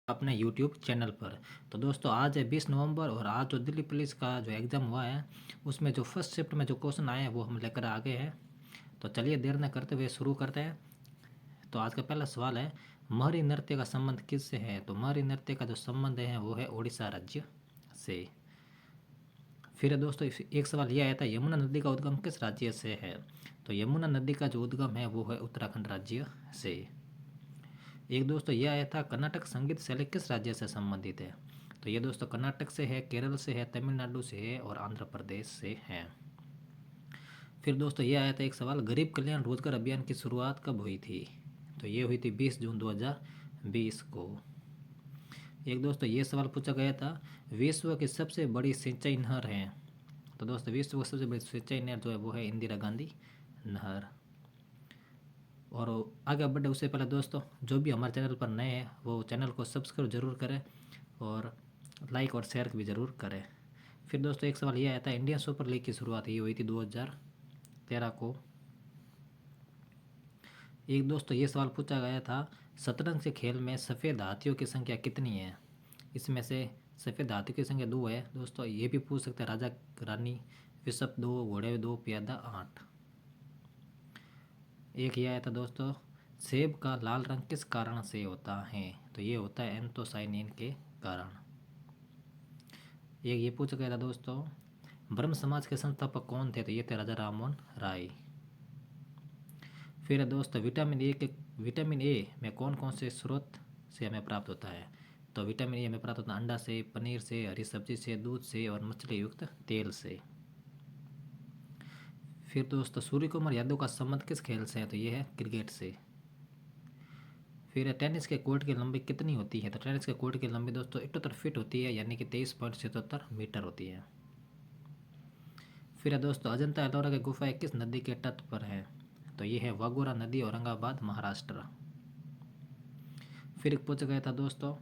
अपने YouTube channel पर। तो दोस्तों आज है 20 नवंबर और आज जो दिल्ली पुलिस का जो एग्ज़ाम हुआ है उसमें जो फर्स्ट शिफ्ट में जो क्वेश्चन आए हैं वो हम लेकर आ गए हैं। तो चलिए देर न करते हुए शुरू करते हैं। तो आज का पहला सवाल है, महरी नृत्य का संबंध किससे है? तो महरी नृत्य का जो संबंध है वो है उड़ीसा राज्य से। फिर दोस्तों एक सवाल यह आया था, यमुना नदी का उद्गम किस राज्य से है? तो यमुना नदी का जो उद्गम है वो है उत्तराखंड राज्य से। एक दोस्तों यह आया था, कर्नाटक संगीत शैली किस राज्य से संबंधित है? तो ये दोस्तों कर्नाटक से है, केरल से है, तमिलनाडु से है और आंध्र प्रदेश से है। फिर दोस्तों ये आया था एक सवाल, गरीब कल्याण रोजगार अभियान की शुरुआत कब हुई थी? तो ये हुई थी 20 जून 2020 को। एक दोस्तों ये सवाल पूछा गया था, विश्व की सबसे बड़ी सिंचाई नहर है? तो दोस्तों विश्व की सबसे बड़ी सिंचाई नहर जो है वो है इंदिरा गांधी नहर। और आगे बढ़े उससे पहले दोस्तों जो भी हमारे चैनल पर नए हैं वो चैनल को सब्सक्राइब जरूर करें और लाइक और शेयर भी ज़रूर करें। फिर दोस्तों एक सवाल ये आया था, इंडियन सुपर लीग की शुरुआत ये हुई थी 2013 को। एक दोस्तों ये सवाल पूछा गया था, शतरंज के खेल में सफ़ेद हाथियों की संख्या कितनी है? इसमें से सफ़ेद हाथियों की संख्या 2 है दोस्तों। ये भी पूछ सकते हैं, राजा रानी बिशप 2, घोड़े 2, प्यादा 8। एक ये आया था दोस्तों, सेब का लाल रंग किस कारण से होता है? तो ये होता है एंथोसाइनिन के कारण। एक ये पूछा गया था दोस्तों, ब्रह्म समाज के संस्थापक कौन थे? तो ये थे राजा राममोहन राय। फिर है दोस्तों, विटामिन ए में कौन कौन से स्रोत से हमें प्राप्त होता है? तो विटामिन ए हमें प्राप्त होता है अंडा से, पनीर से, हरी सब्जी से, दूध से और मछली युक्त तेल से। फिर दोस्तों सूर्य कुमार यादव का संबंध किस खेल से है? तो ये है क्रिकेट से। फिर टेनिस के कोर्ट की लंबाई कितनी होती है? तो टेनिस के कोर्ट की लंबाई दोस्तों 78 फीट होती है, यानी कि 23.77 मीटर होती है। फिर है दोस्तों, अजंता एलोरा की गुफाएं किस नदी के तट पर है? तो ये है वाघोरा नदी, औरंगाबाद महाराष्ट्र। फिर एक पूछा गया था दोस्तों,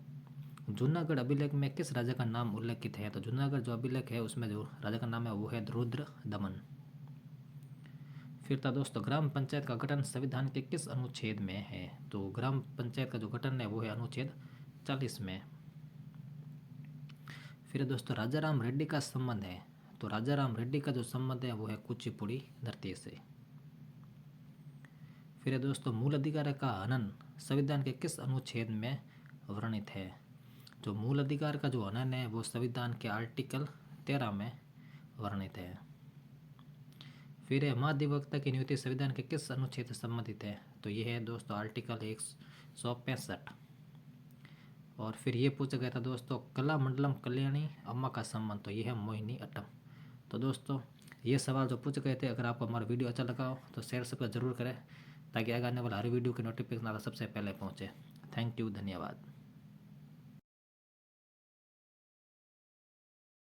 जूनागढ़ अभिलेख में किस राजा का नाम उल्लेखित है? तो जूनागढ़ जो अभिलेख है उसमें जो राजा का नाम है वो है रुद्र दमन। फिर था दोस्तों, ग्राम पंचायत का गठन संविधान के किस अनुच्छेद में है? तो ग्राम पंचायत का जो गठन है वो है अनुच्छेद 40 में। फिर दोस्तों राजा राम रेड्डी का संबंध है? तो राजा राम रेड्डी का जो संबंध है वो है कुचिपुड़ी नृत्य से। फिर दोस्तों, मूल अधिकार का हनन संविधान के किस अनुच्छेद में वर्णित है? जो मूल अधिकार का जो हनन है वो संविधान के आर्टिकल 13 में वर्णित है। फिर है, महाधिवक्ता की नियुक्ति संविधान के किस अनुच्छेद से संबंधित है? तो ये है दोस्तों आर्टिकल 165। और फिर ये पूछा गया था दोस्तों, कला मंडलम कल्याणी अम्मा का संबंध? तो ये है मोहिनी अट्टम। तो दोस्तों ये सवाल जो पूछे गए थे, अगर आपको हमारा वीडियो अच्छा लगा हो तो शेयर सब्सक्राइब जरूर करें ताकि आगे आने वाला हर वीडियो के नोटिफिकेशन आपको सबसे पहले पहुँचे। थैंक यू, धन्यवाद।